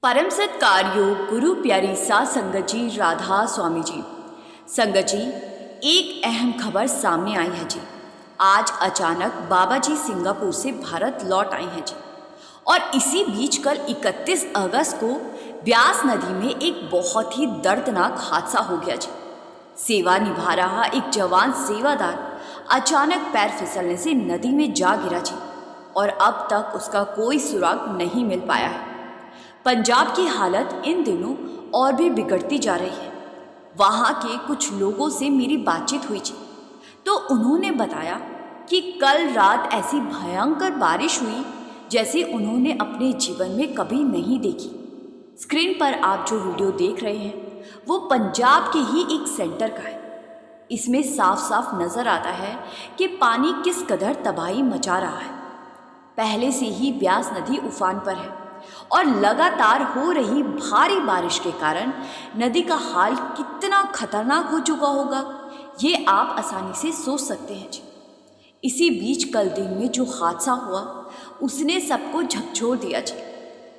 परम सत्कार योग गुरु प्यारी साध संगत जी, राधा स्वामी जी। संगत जी, एक अहम खबर सामने आई है जी। आज अचानक बाबा जी सिंगापुर से भारत लौट आए हैं जी। और इसी बीच कल 31 अगस्त को ब्यास नदी में एक बहुत ही दर्दनाक हादसा हो गया जी। सेवा निभा रहा एक जवान सेवादार अचानक पैर फिसलने से नदी में जा गिरा जी। और अब तक उसका कोई सुराग नहीं मिल पाया है। पंजाब की हालत इन दिनों और भी बिगड़ती जा रही है। वहाँ के कुछ लोगों से मेरी बातचीत हुई जी, तो उन्होंने बताया कि कल रात ऐसी भयंकर बारिश हुई जैसे उन्होंने अपने जीवन में कभी नहीं देखी। स्क्रीन पर आप जो वीडियो देख रहे हैं वो पंजाब के ही एक सेंटर का है। इसमें साफ साफ नज़र आता है कि पानी किस कदर तबाही मचा रहा है। पहले से ही ब्यास नदी उफान पर है और लगातार हो रही भारी बारिश के कारण नदी का हाल कितना खतरनाक हो चुका होगा ये आप आसानी से सोच सकते हैं जी। इसी बीच कल दिन में जो हादसा हुआ उसने सबको झकझोर दिया जी।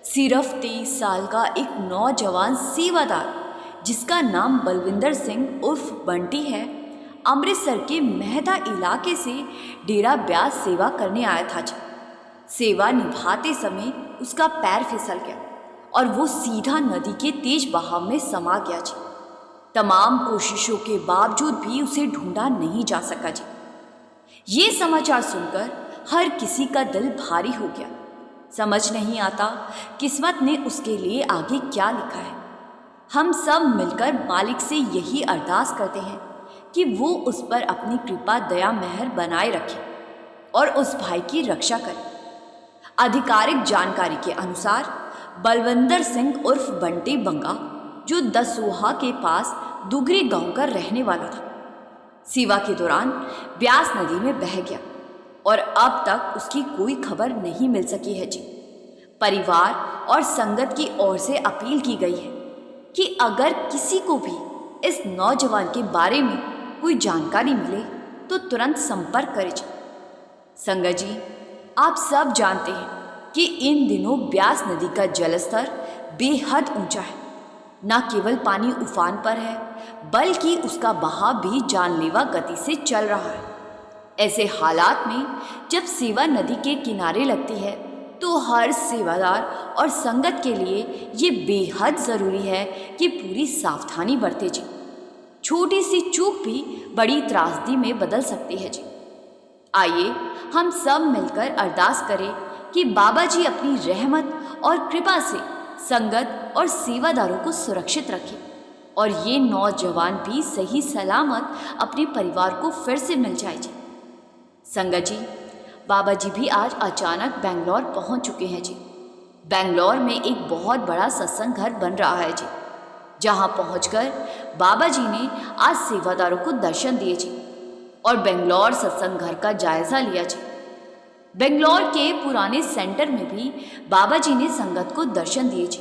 सिर्फ 23 साल का एक नौजवान सेवादार जिसका नाम बलविंदर सिंह उर्फ बंटी है, अमृतसर के मेहता इलाके से डेरा ब्यास सेवा करने आया था जी। सेवा निभाते समय उसका पैर फिसल गया और वो सीधा नदी के तेज बहाव में समा गया जी। तमाम कोशिशों के बावजूद भी उसे ढूंढा नहीं जा सका जी। ये समाचार सुनकर हर किसी का दिल भारी हो गया। समझ नहीं आता किस्मत ने उसके लिए आगे क्या लिखा है। हम सब मिलकर मालिक से यही अरदास करते हैं कि वो उस पर अपनी कृपा दया मेहर बनाए रखे और उस भाई की रक्षा करे। आधिकारिक जानकारी के अनुसार बलविंदर सिंह उर्फ बंटी बंगा, जो दसोहा के पास दुगरी गांव का रहने वाला था, सेवा के दौरान ब्यास नदी में बह गया और अब तक उसकी कोई खबर नहीं मिल सकी है जी। परिवार और संगत की ओर से अपील की गई है कि अगर किसी को भी इस नौजवान के बारे में कोई जानकारी मिले तो तुरंत संपर्क करें जी। संगत जी, आप सब जानते हैं कि इन दिनों ब्यास नदी का जलस्तर बेहद ऊंचा है। न केवल पानी उफान पर है बल्कि उसका बहाव भी जानलेवा गति से चल रहा है। ऐसे हालात में जब सेवा नदी के किनारे लगती है तो हर सेवादार और संगत के लिए ये बेहद ज़रूरी है कि पूरी सावधानी बरते जी। छोटी सी चूक भी बड़ी त्रासदी में बदल सकती है जी। आइए हम सब मिलकर अरदास करें कि बाबा जी अपनी रहमत और कृपा से संगत और सेवादारों को सुरक्षित रखें और ये नौजवान भी सही सलामत अपने परिवार को फिर से मिल जाए जी। संगत जी, बाबा जी भी आज अचानक बेंगलोर पहुंच चुके हैं जी। बेंगलोर में एक बहुत बड़ा सत्संग घर बन रहा है जी, जहां पहुंचकर बाबा जी ने आज सेवादारों को दर्शन दिए जी और बेंगलोर सत्संग घर का जायजा लिया जी। बेंगलोर के पुराने सेंटर में भी बाबा जी ने संगत को दर्शन दिए जी।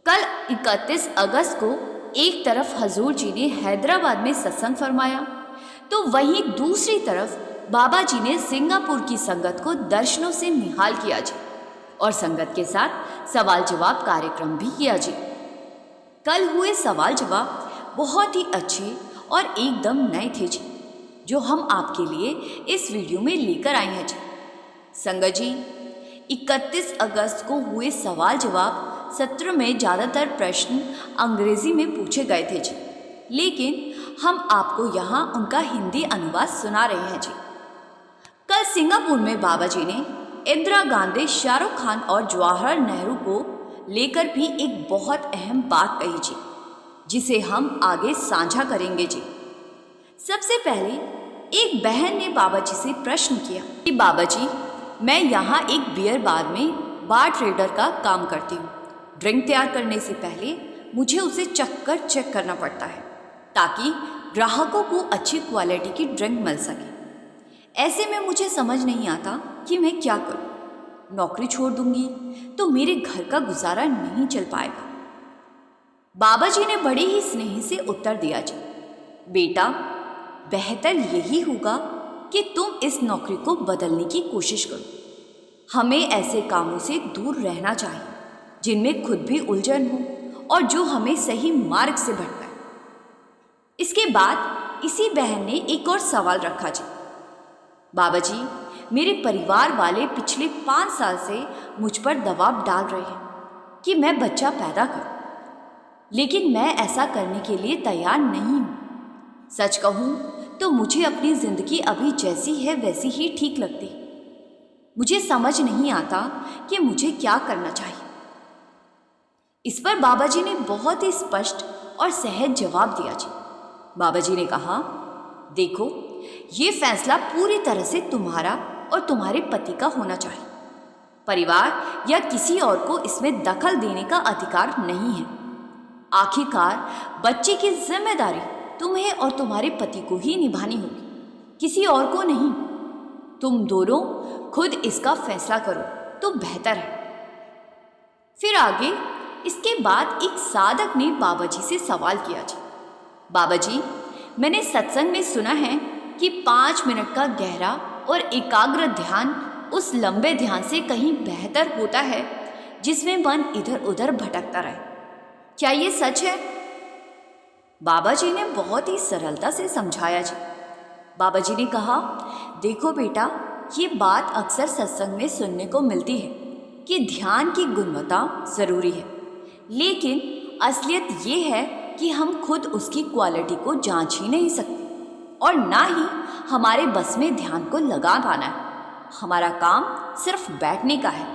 कल 31 अगस्त को एक तरफ हजूर जी ने हैदराबाद में सत्संग फरमाया तो वहीं दूसरी तरफ बाबा जी ने सिंगापुर की संगत को दर्शनों से निहाल किया जी और संगत के साथ सवाल जवाब कार्यक्रम भी किया जी। कल हुए सवाल जवाब बहुत ही अच्छे और एकदम नए थे जी, जो हम आपके लिए इस वीडियो में लेकर आए हैं जी। संगत जी, 31 अगस्त को हुए सवाल जवाब सत्र में ज़्यादातर प्रश्न अंग्रेजी में पूछे गए थे जी, लेकिन हम आपको यहाँ उनका हिंदी अनुवाद सुना रहे हैं जी। कल सिंगापुर में बाबा जी ने इंदिरा गांधी, शाहरुख खान और जवाहरलाल नेहरू को लेकर भी एक बहुत अहम बात कही जी, जिसे हम आगे साझा करेंगे जी। सबसे पहले एक बहन ने बाबा जी से प्रश्न किया कि बाबा जी, मैं यहाँ एक बियर बार में बार ट्रेडर का काम करती हूँ। ड्रिंक तैयार करने से पहले मुझे उसे चेक करना पड़ता है ताकि ग्राहकों को अच्छी क्वालिटी की ड्रिंक मिल सके। ऐसे में मुझे समझ नहीं आता कि मैं क्या करूँ। नौकरी छोड़ दूंगी तो मेरे घर का गुजारा नहीं चल पाएगा। बाबा जी ने बड़े ही स्नेह से उत्तर दिया जी, बेटा, बेहतर यही होगा कि तुम इस नौकरी को बदलने की कोशिश करो। हमें ऐसे कामों से दूर रहना चाहिए जिनमें खुद भी उलझन हो और जो हमें सही मार्ग से भटकाए। इसके बाद इसी बहन ने एक और सवाल रखा जी। बाबा जी, मेरे परिवार वाले पिछले 5 साल से मुझ पर दबाव डाल रहे हैं कि मैं बच्चा पैदा करूं, लेकिन मैं ऐसा करने के लिए तैयार नहीं हूं। सच कहूं तो मुझे अपनी जिंदगी अभी जैसी है वैसी ही ठीक लगती। मुझे समझ नहीं आता कि मुझे क्या करना चाहिए। इस पर बाबा जी ने बहुत ही स्पष्ट और सहज जवाब दिया जी। बाबा जी ने कहा, देखो, ये फैसला पूरी तरह से तुम्हारा और तुम्हारे पति का होना चाहिए। परिवार या किसी और को इसमें दखल देने का अधिकार नहीं है। आखिरकार बच्चे की जिम्मेदारी तुम्हें और तुम्हारे पति को ही निभानी होगी, किसी और को नहीं। तुम दोनों खुद इसका फैसला करो तो बेहतर है। फिर आगे इसके बाद एक साधक ने बाबा जी से सवाल किया जी। बाबा जी, मैंने सत्संग में सुना है कि 5 मिनट का गहरा और एकाग्र ध्यान उस लंबे ध्यान से कहीं बेहतर होता है जिसमें मन इधर उधर भटकता रहे। क्या ये सच है? बाबा जी ने बहुत ही सरलता से समझाया जी। बाबा जी ने कहा, देखो बेटा, ये बात अक्सर सत्संग में सुनने को मिलती है कि ध्यान की गुणवत्ता ज़रूरी है, लेकिन असलियत ये है कि हम खुद उसकी क्वालिटी को जांच ही नहीं सकते और ना ही हमारे बस में ध्यान को लगा पाना है। हमारा काम सिर्फ बैठने का है,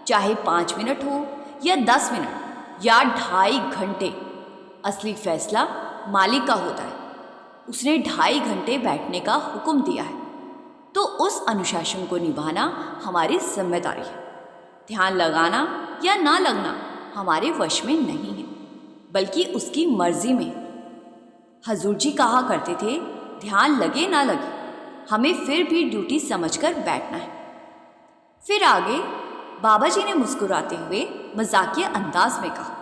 चाहे 5 मिनट हो या 10 मिनट या 2.5 घंटे। असली फैसला मालिक का होता है। उसने 2.5 घंटे बैठने का हुक्म दिया है, तो उस अनुशासन को निभाना हमारी जिम्मेदारी है। ध्यान लगाना या ना लगना हमारे वश में नहीं है, बल्कि उसकी मर्जी में। हजूर जी कहा करते थे, ध्यान लगे ना लगे, हमें फिर भी ड्यूटी समझकर बैठना है। फिर आगे बाबा जी ने मुस्कुराते हुए मजाकिया अंदाज में कहा,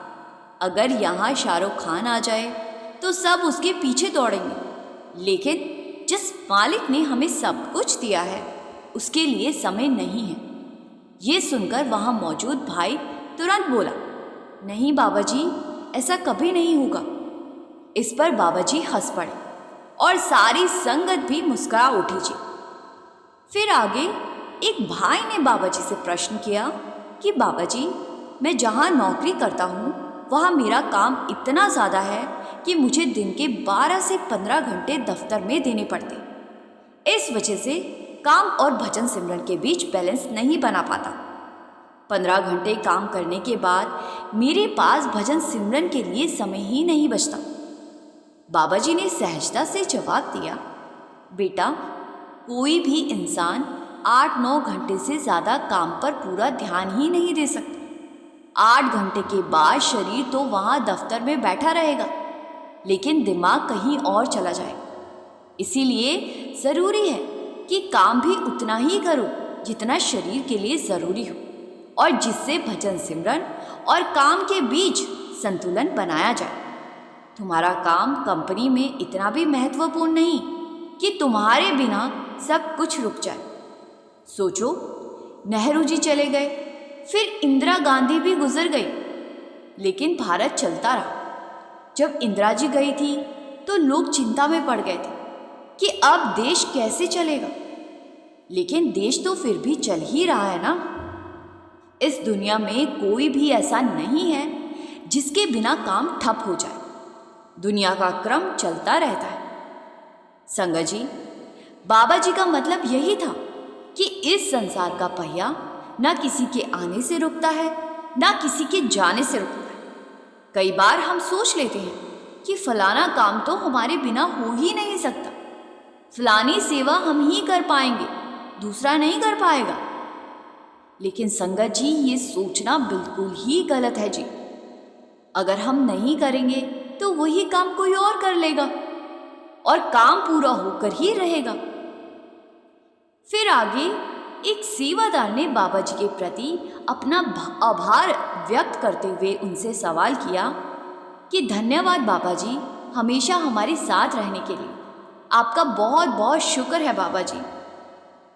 अगर यहाँ शाहरुख खान आ जाए तो सब उसके पीछे दौड़ेंगे, लेकिन जिस मालिक ने हमें सब कुछ दिया है उसके लिए समय नहीं है। ये सुनकर वहाँ मौजूद भाई तुरंत बोला, नहीं बाबा जी, ऐसा कभी नहीं होगा। इस पर बाबा जी हंस पड़े और सारी संगत भी मुस्कुरा उठी जी। फिर आगे एक भाई ने बाबा जी से प्रश्न किया कि बाबा जी, मैं जहाँ नौकरी करता हूँ वहाँ मेरा काम इतना ज़्यादा है कि मुझे दिन के 12 से 15 घंटे दफ्तर में देने पड़ते। इस वजह से काम और भजन सिमरन के बीच बैलेंस नहीं बना पाता। 15 घंटे काम करने के बाद मेरे पास भजन सिमरन के लिए समय ही नहीं बचता। बाबा जी ने सहजता से जवाब दिया, बेटा, कोई भी इंसान 8-9 घंटे से ज़्यादा काम पर पूरा ध्यान ही नहीं दे सकता। 8 घंटे के बाद शरीर तो वहाँ दफ्तर में बैठा रहेगा, लेकिन दिमाग कहीं और चला जाएगा। इसीलिए ज़रूरी है कि काम भी उतना ही करो जितना शरीर के लिए ज़रूरी हो, और जिससे भजन सिमरन और काम के बीच संतुलन बनाया जाए। तुम्हारा काम कंपनी में इतना भी महत्वपूर्ण नहीं कि तुम्हारे बिना सब कुछ रुक जाए। सोचो, नेहरू जी चले गए, फिर इंदिरा गांधी भी गुजर गई, लेकिन भारत चलता रहा। जब इंदिरा जी गई थी तो लोग चिंता में पड़ गए थे कि अब देश कैसे चलेगा, लेकिन देश तो फिर भी चल ही रहा है ना। इस दुनिया में कोई भी ऐसा नहीं है जिसके बिना काम ठप हो जाए। दुनिया का क्रम चलता रहता है। संगत जी, बाबा जी का मतलब यही था कि इस संसार का पहिया ना किसी के आने से रुकता है, ना किसी के जाने से रुकता है। कई बार हम सोच लेते हैं कि फलाना काम तो हमारे बिना हो ही नहीं सकता, फलानी सेवा हम ही कर पाएंगे, दूसरा नहीं कर पाएगा। लेकिन संगत जी, ये सोचना बिल्कुल ही गलत है जी। अगर हम नहीं करेंगे तो वही काम कोई और कर लेगा और काम पूरा होकर ही रहेगा। फिर आगे एक सेवादार ने बाबा जी के प्रति अपना आभार व्यक्त करते हुए उनसे सवाल किया कि धन्यवाद बाबा जी, हमेशा हमारे साथ रहने के लिए। आपका बहुत बहुत शुक्र है बाबा जी,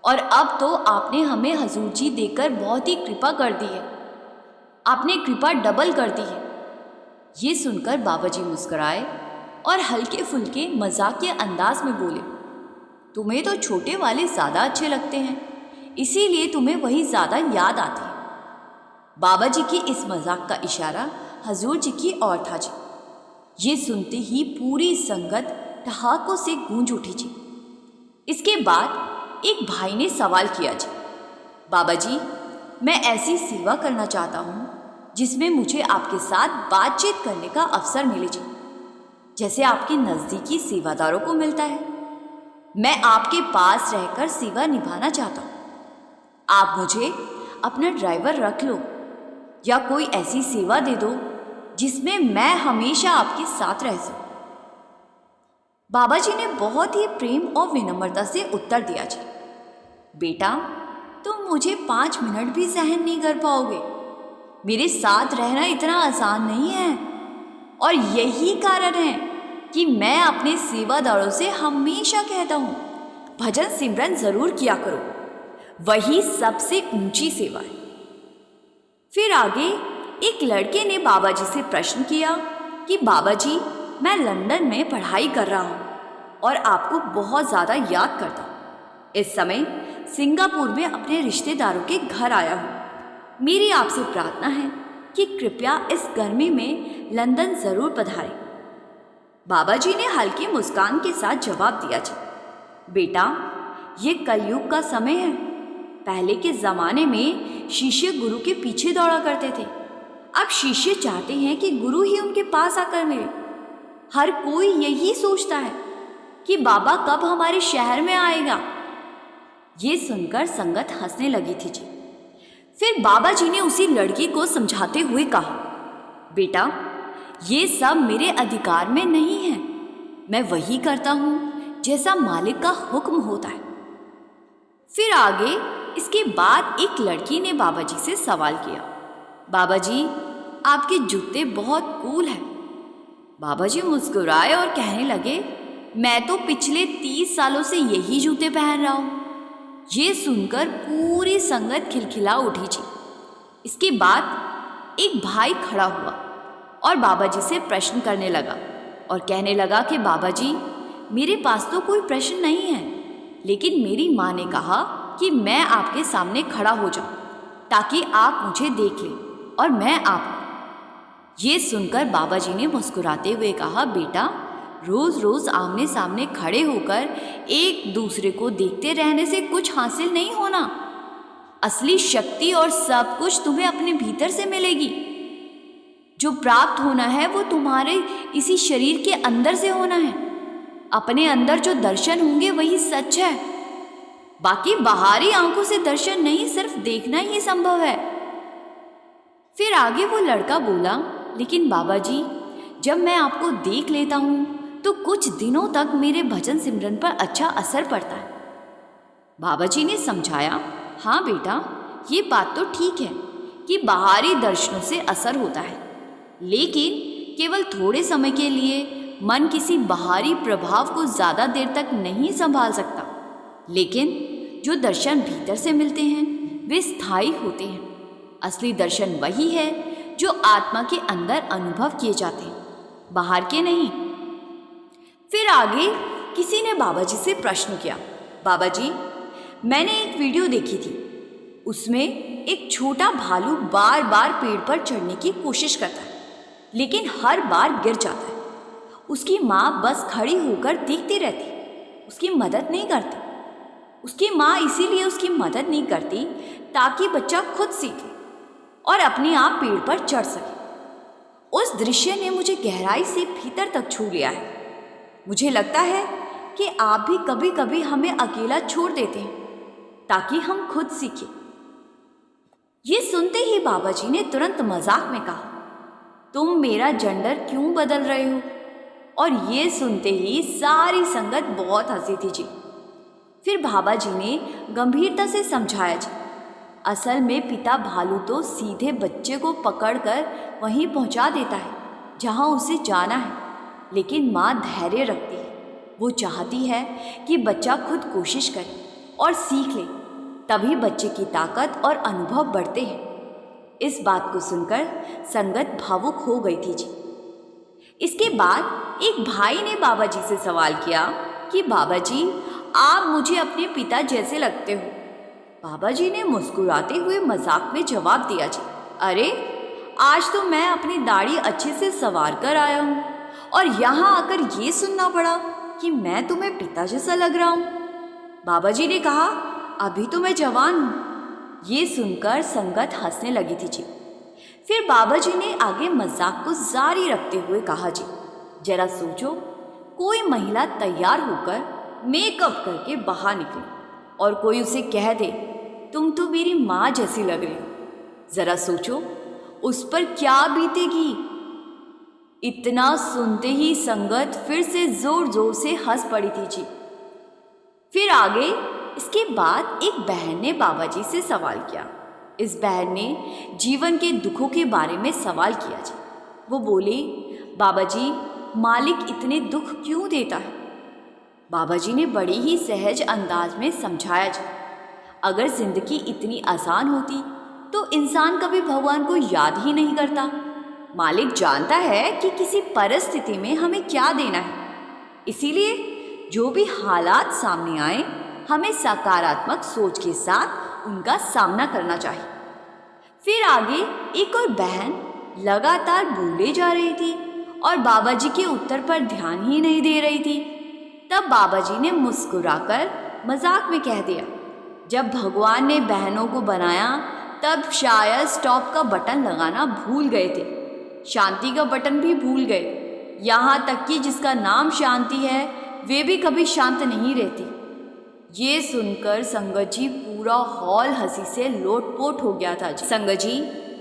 और अब तो आपने हमें हजूर जी देकर बहुत ही कृपा कर दी है। आपने कृपा डबल कर दी है। ये सुनकर बाबा जी मुस्कुराए और हल्के फुल्के मजाकिया अंदाज में बोले, तुम्हें तो छोटे वाले ज़्यादा अच्छे लगते हैं, इसीलिए तुम्हें वही ज़्यादा याद आते हैं। बाबा जी की इस मजाक का इशारा हजूर जी की ओर था जी। ये सुनते ही पूरी संगत ठहाकों से गूंज उठी जी। इसके बाद एक भाई ने सवाल किया जी, बाबा जी, मैं ऐसी सेवा करना चाहता हूँ जिसमें मुझे आपके साथ बातचीत करने का अवसर मिले जी, जैसे आपके नज़दीकी सेवादारों को मिलता है। मैं आपके पास रहकर सेवा निभाना चाहता हूँ। आप मुझे अपना ड्राइवर रख लो या कोई ऐसी सेवा दे दो जिसमें मैं हमेशा आपके साथ रह सकूं। बाबा जी ने बहुत ही प्रेम और विनम्रता से उत्तर दिया जी, बेटा, तुम मुझे 5 मिनट भी सहन नहीं कर पाओगे। मेरे साथ रहना इतना आसान नहीं है, और यही कारण है कि मैं अपने सेवादारों से हमेशा कहता हूँ, भजन सिमरन जरूर किया करो, वही सबसे ऊंची सेवा है। फिर आगे एक लड़के ने बाबा जी से प्रश्न किया कि बाबा जी, मैं लंदन में पढ़ाई कर रहा हूँ और आपको बहुत ज़्यादा याद करता हूँ। इस समय सिंगापुर में अपने रिश्तेदारों के घर आया हूँ। मेरी आपसे प्रार्थना है कि कृपया इस गर्मी में लंदन ज़रूर पधारें। बाबा जी ने हल्की मुस्कान के साथ जवाब दिया जी, बेटा, ये कलयुग का समय है। पहले के ज़माने में शिष्य गुरु के पीछे दौड़ा करते थे। अब शिष्य चाहते हैं कि गुरु ही उनके पास आकर मिले। हर कोई यही सोचता है कि बाबा कब हमारे शहर में आएगा। ये सुनकर संगत हंसने लगी थी जी। फिर बाबा जी ने उसी लड़की को समझाते हुए कहा, बेटा, ये सब मेरे अधिकार में नहीं है। मैं वही करता हूँ जैसा मालिक का हुक्म होता है। फिर आगे इसके बाद एक लड़की ने बाबा जी से सवाल किया, बाबा जी, आपके जूते बहुत कूल हैं। बाबा जी मुस्कुराए और कहने लगे, मैं तो पिछले 30 सालों से यही जूते पहन रहा हूँ। ये सुनकर पूरी संगत खिलखिला उठी जी। इसके बाद एक भाई खड़ा हुआ और बाबा जी से प्रश्न करने लगा और कहने लगा कि बाबा जी, मेरे पास तो कोई प्रश्न नहीं है, लेकिन मेरी माँ ने कहा कि मैं आपके सामने खड़ा हो जाऊं ताकि आप मुझे देख लें और मैं आपको। ये सुनकर बाबा जी ने मुस्कुराते हुए कहा, बेटा, रोज़ रोज़ आमने सामने खड़े होकर एक दूसरे को देखते रहने से कुछ हासिल नहीं होना। असली शक्ति और सब कुछ तुम्हें अपने भीतर से मिलेगी। जो प्राप्त होना है वो तुम्हारे इसी शरीर के अंदर से होना है। अपने अंदर जो दर्शन होंगे वही सच है। बाकी बाहरी आंखों से दर्शन नहीं, सिर्फ देखना ही संभव है। फिर आगे वो लड़का बोला, लेकिन बाबा जी, जब मैं आपको देख लेता हूँ तो कुछ दिनों तक मेरे भजन सिमरन पर अच्छा असर पड़ता है। बाबा जी ने समझाया, हाँ बेटा, ये बात तो ठीक है कि बाहरी दर्शनों से असर होता है, लेकिन केवल थोड़े समय के लिए मन किसी बाहरी प्रभाव को ज़्यादा देर तक नहीं संभाल सकता। लेकिन जो दर्शन भीतर से मिलते हैं वे स्थायी होते हैं। असली दर्शन वही है जो आत्मा के अंदर अनुभव किए जाते हैं, बाहर के नहीं। फिर आगे किसी ने बाबा जी से प्रश्न किया, बाबा जी, मैंने एक वीडियो देखी थी, उसमें एक छोटा भालू बार बार पेड़ पर चढ़ने की कोशिश करता है, लेकिन हर बार गिर जाता है। उसकी माँ बस खड़ी होकर देखती रहती, उसकी मदद नहीं करती। उसकी माँ इसीलिए उसकी मदद नहीं करती ताकि बच्चा खुद सीखे और अपने आप पेड़ पर चढ़ सके। उस दृश्य ने मुझे गहराई से भीतर तक छू लिया है। मुझे लगता है कि आप भी कभी कभी हमें अकेला छोड़ देते हैं ताकि हम खुद सीखें। ये सुनते ही बाबा जी ने तुरंत मजाक में कहा, तुम मेरा जेंडर क्यों बदल रहे हो? और ये सुनते ही सारी संगत बहुत हंसी थी जी। फिर बाबा जी ने गंभीरता से समझाया जी, असल में पिता भालू तो सीधे बच्चे को पकड़कर वहीं पहुंचा देता है जहां उसे जाना है, लेकिन माँ धैर्य रखती है। वो चाहती है कि बच्चा खुद कोशिश करे और सीख ले, तभी बच्चे की ताकत और अनुभव बढ़ते हैं। इस बात को सुनकर संगत भावुक हो गई थी जी। इसके बाद एक भाई ने बाबा जी से सवाल किया कि बाबा जी, आप मुझे अपने पिता जैसे लगते हो। बाबा जी ने मुस्कुराते हुए मजाक में जवाब दिया जी, अरे आज तो मैं अपनी दाढ़ी अच्छे से संवार कर आया हूँ और यहाँ आकर ये सुनना पड़ा कि मैं तुम्हें पिता जैसा लग रहा हूँ। बाबा जी ने कहा, अभी तो मैं जवान हूँ। ये सुनकर संगत हंसने लगी थी जी। फिर बाबा जी ने आगे मजाक को जारी रखते हुए कहा जी, जरा सोचो, कोई महिला तैयार होकर मेकअप करके बाहर निकले और कोई उसे कह दे तुम तो मेरी माँ जैसी लग रही हो। जरा सोचो उस पर क्या बीतेगी। इतना सुनते ही संगत फिर से जोर जोर से हंस पड़ी थी जी। फिर आगे इसके बाद एक बहन ने बाबा जी से सवाल किया। इस बहन ने जीवन के दुखों के बारे में सवाल किया जी। वो बोली, बाबा जी, मालिक इतने दुख क्यों देता है? बाबा जी ने बड़ी ही सहज अंदाज में समझाया जी, अगर जिंदगी इतनी आसान होती तो इंसान कभी भगवान को याद ही नहीं करता। मालिक जानता है कि किसी परिस्थिति में हमें क्या देना है, इसीलिए जो भी हालात सामने आए हमें सकारात्मक सोच के साथ उनका सामना करना चाहिए। फिर आगे एक और बहन लगातार बोले जा रही थी और बाबा जी के उत्तर पर ध्यान ही नहीं दे रही थी। तब बाबा जी ने मुस्कुराकर मजाक में कह दिया, जब भगवान ने बहनों को बनाया तब शायद स्टॉप का बटन लगाना भूल गए थे, शांति का बटन भी भूल गए। यहाँ तक कि जिसका नाम शांति है वे भी कभी शांत नहीं रहती। ये सुनकर संगत जी पूरा हॉल हंसी से लोटपोट हो गया था। संगत जी,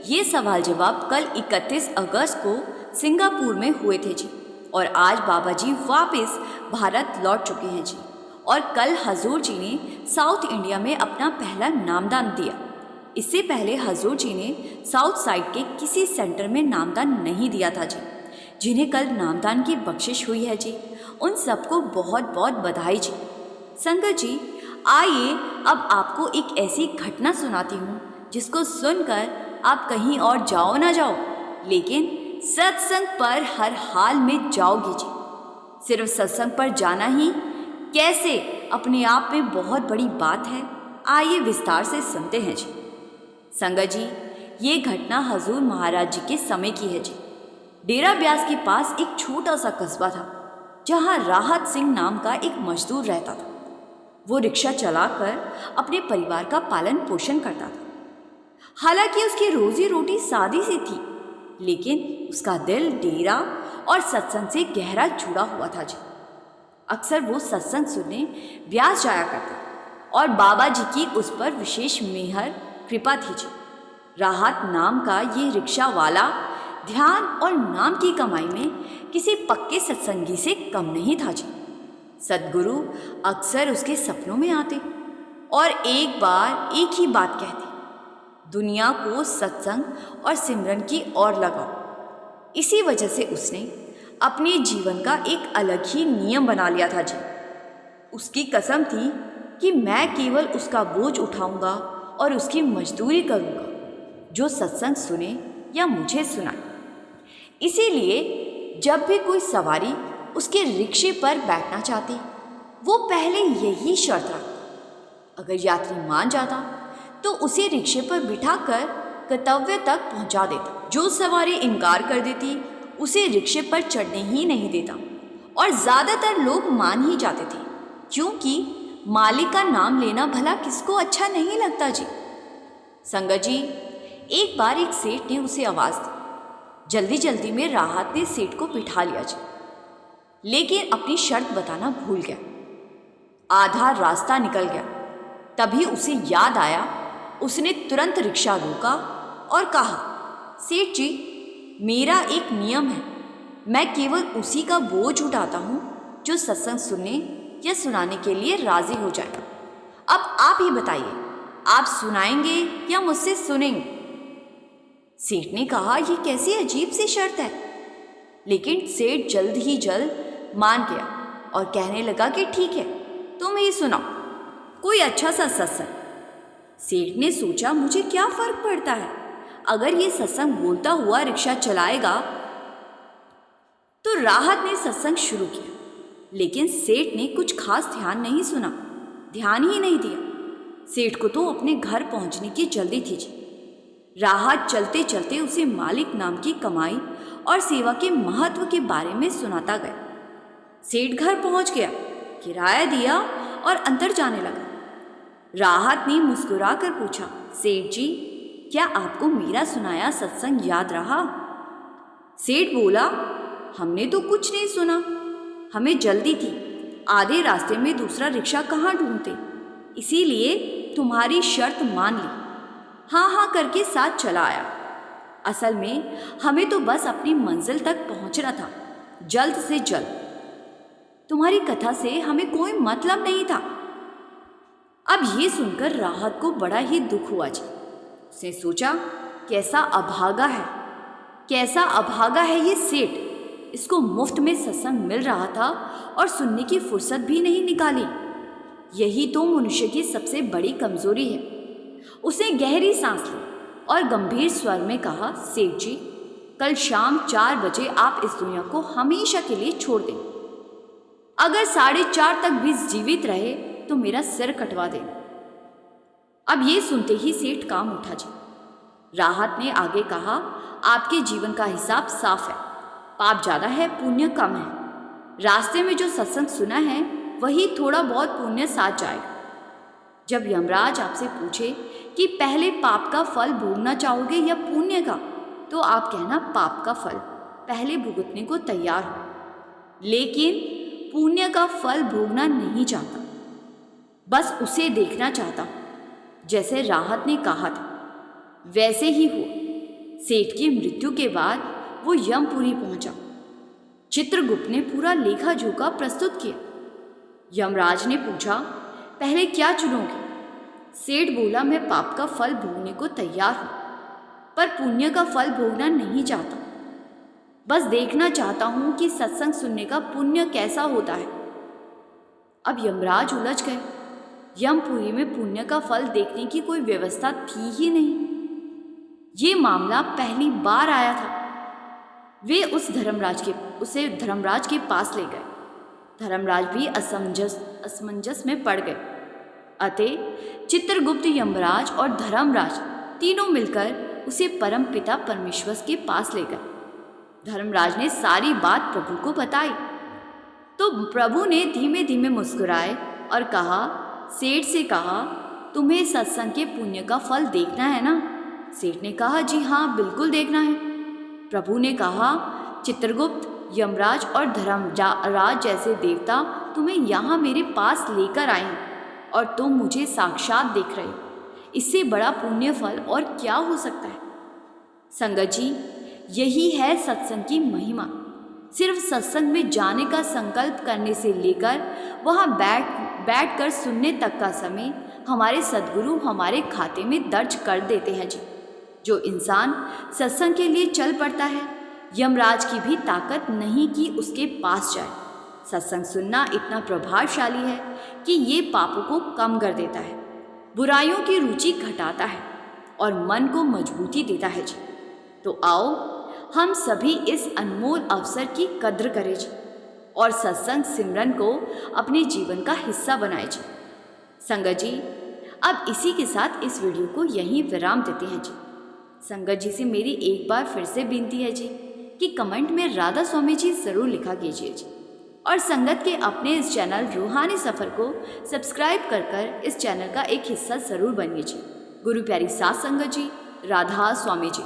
ये सवाल जवाब कल 31 अगस्त को सिंगापुर में हुए थे जी और आज बाबा जी वापस भारत लौट चुके हैं जी। और कल हजूर जी ने साउथ इंडिया में अपना पहला नामदान दिया। इससे पहले हजूर जी ने साउथ साइड के किसी सेंटर में नामदान नहीं दिया था जी। जिन्हें कल नामदान की बख्शिश हुई है जी, उन सबको बहुत बहुत बधाई जी। संगत जी, आइए अब आपको एक ऐसी घटना सुनाती हूँ जिसको सुनकर आप कहीं और जाओ ना जाओ, लेकिन सत्संग पर हर हाल में जाओगे जी। सिर्फ सत्संग पर जाना ही कैसे अपने आप में बहुत बड़ी बात है। आइए विस्तार से सुनते हैं जी। संगत जी, ये घटना हजूर महाराज जी के समय की है जी। डेरा ब्यास के पास एक छोटा सा कस्बा था जहाँ राहत सिंह नाम का एक मजदूर रहता था। वो रिक्शा चलाकर अपने परिवार का पालन पोषण करता था। हालांकि उसकी रोजी रोटी सादी सी थी, लेकिन उसका दिल डेरा और सत्संग से गहरा जुड़ा हुआ था जी। अक्सर वो सत्संग सुनने ब्यास जाया करता और बाबा जी की उस पर विशेष मेहर कृपा थी जी। राहत नाम का ये रिक्शा वाला ध्यान और नाम की कमाई में किसी पक्के सत्संगी से कम नहीं था जी। सद्गुरु अक्सर उसके सपनों में आते और एक बार एक ही बात कहते, दुनिया को सत्संग और सिमरन की ओर लगाओ। इसी वजह से उसने अपने जीवन का एक अलग ही नियम बना लिया था जी। उसकी कसम थी कि मैं केवल उसका बोझ उठाऊंगा और उसकी मजदूरी करूंगा जो सत्संग सुने या मुझे सुनाए। इसीलिए जब भी कोई सवारी उसके रिक्शे पर बैठना चाहती, वो पहले यही शर्त रखता, अगर यात्री मान जाता तो उसे रिक्शे पर बिठाकर गंतव्य तक पहुंचा देता। जो सवारी इनकार कर देती उसे रिक्शे पर चढ़ने ही नहीं देता। और ज़्यादातर लोग मान ही जाते थे, क्योंकि मालिक का नाम लेना भला किसको अच्छा नहीं लगता जी। संगत जी, एक बार एक सेठ ने उसे आवाज़ दी। जल्दी जल्दी में राहत ने सेठ को बिठा लिया जी, लेकिन अपनी शर्त बताना भूल गया। आधा रास्ता निकल गया, तभी उसे याद आया। उसने तुरंत रिक्शा रोका और कहा, सेठ जी, मेरा एक नियम है, मैं केवल उसी का बोझ उठाता हूँ जो सत्संग सुनने या सुनाने के लिए राजी हो जाए। अब आप ही बताइए, आप सुनाएंगे या मुझसे सुनेंगे? सेठ ने कहा, यह कैसी अजीब सी शर्त है। लेकिन सेठ जल्द ही जल्द मान गया और कहने लगा कि ठीक है, तुम ही सुनाओ कोई अच्छा सा सत्संग। सेठ ने सोचा, मुझे क्या फर्क पड़ता है, अगर ये सत्संग बोलता हुआ रिक्शा चलाएगा। तो राहत ने सत्संग शुरू किया, लेकिन सेठ ने कुछ खास ध्यान ही नहीं दिया। सेठ को तो अपने घर पहुंचने की जल्दी थी जी। राहत चलते चलते उसे मालिक नाम की कमाई और सेवा के महत्व के बारे में सुनाता गया। सेठ घर पहुंच गया, किराया दिया और अंदर जाने लगा। राहत ने मुस्कुरा कर पूछा, सेठ जी, क्या आपको मेरा सुनाया सत्संग याद रहा? सेठ बोला, हमने तो कुछ नहीं सुना, हमें जल्दी थी, आधे रास्ते में दूसरा रिक्शा कहाँ ढूंढते, इसीलिए तुम्हारी शर्त मान ली। हाँ करके साथ चला आया। असल में हमें तो बस अपनी मंजिल तक पहुंचना था, जल्द से जल्द। तुम्हारी कथा से हमें कोई मतलब नहीं था। अब ये सुनकर राहत को बड़ा ही दुख हुआ जी। उसने सोचा, कैसा अभागा है ये सेठ, इसको मुफ्त में सत्संग मिल रहा था और सुनने की फुर्सत भी नहीं निकाली। यही तो मनुष्य की सबसे बड़ी कमजोरी है। उसने गहरी सांस ली और गंभीर स्वर में कहा, सेठ जी, कल शाम 4 बजे आप इस दुनिया को हमेशा के लिए छोड़ दें। अगर 4:30 तक भी जीवित रहे तो मेरा सिर कटवा देना। अब ये सुनते ही सेठ काम उठा जी। राहत ने आगे कहा, आपके जीवन का हिसाब साफ है, पाप ज़्यादा है, पुण्य कम है। रास्ते में जो सत्संग सुना है वही थोड़ा बहुत पुण्य साथ जाएगा। जब यमराज आपसे पूछे कि पहले पाप का फल भोगना चाहोगे या पुण्य का, तो आप कहना पाप का फल पहले भुगतने को तैयार हो, लेकिन पुण्य का फल भोगना नहीं चाहता, बस उसे देखना चाहता हूँ। जैसे राहत ने कहा था वैसे ही हुआ। सेठ की मृत्यु के बाद वो यमपुरी पहुंचा। चित्रगुप्त ने पूरा लेखा जोखा प्रस्तुत किया। यमराज ने पूछा, पहले क्या चुनोगे? सेठ बोला, मैं पाप का फल भोगने को तैयार हूं, पर पुण्य का फल भोगना नहीं चाहता, बस देखना चाहता हूं कि सत्संग सुनने का पुण्य कैसा होता है। अब यमराज उलझ गए। यमपुरी में पुण्य का फल देखने की कोई व्यवस्था थी ही नहीं। ये मामला पहली बार आया था। वे उसे धर्मराज के पास ले गए। धर्मराज भी असमंजस में पड़ गए। अतः चित्रगुप्त, यमराज और धर्मराज तीनों मिलकर उसे परम पिता परमेश्वर के पास ले गए। धर्मराज ने सारी बात प्रभु को बताई तो प्रभु ने धीमे धीमे मुस्कुराए और कहा, सेठ से कहा, तुम्हें सत्संग के पुण्य का फल देखना है ना? सेठ ने कहा, जी हाँ, बिल्कुल देखना है। प्रभु ने कहा, चित्रगुप्त, यमराज और धर्मराज जैसे देवता तुम्हें यहाँ मेरे पास लेकर आए हैं और तुम मुझे साक्षात देख रहे हो। इससे बड़ा पुण्य फल और क्या हो सकता है? संगत जी, यही है सत्संग की महिमा। सिर्फ सत्संग में जाने का संकल्प करने से लेकर वहाँ बैठकर सुनने तक का समय हमारे सद्गुरु हमारे खाते में दर्ज कर देते हैं जी। जो इंसान सत्संग के लिए चल पड़ता है, यमराज की भी ताकत नहीं कि उसके पास जाए। सत्संग सुनना इतना प्रभावशाली है कि ये पापों को कम कर देता है, बुराइयों की रुचि घटाता है और मन को मजबूती देता है जी। तो आओ हम सभी इस अनमोल अवसर की कद्र करें जी और सत्संग सिमरन को अपने जीवन का हिस्सा बनाए जी। संगत जी, अब इसी के साथ इस वीडियो को यहीं विराम देते हैं जी। संगत जी से मेरी एक बार फिर से विनती है जी कि कमेंट में राधा स्वामी जी ज़रूर लिखा कीजिए जी और संगत के अपने इस चैनल रूहानी सफ़र को सब्सक्राइब कर इस चैनल का एक हिस्सा ज़रूर बनिए जी। गुरु प्यारी सात संगत जी, राधा स्वामी जी।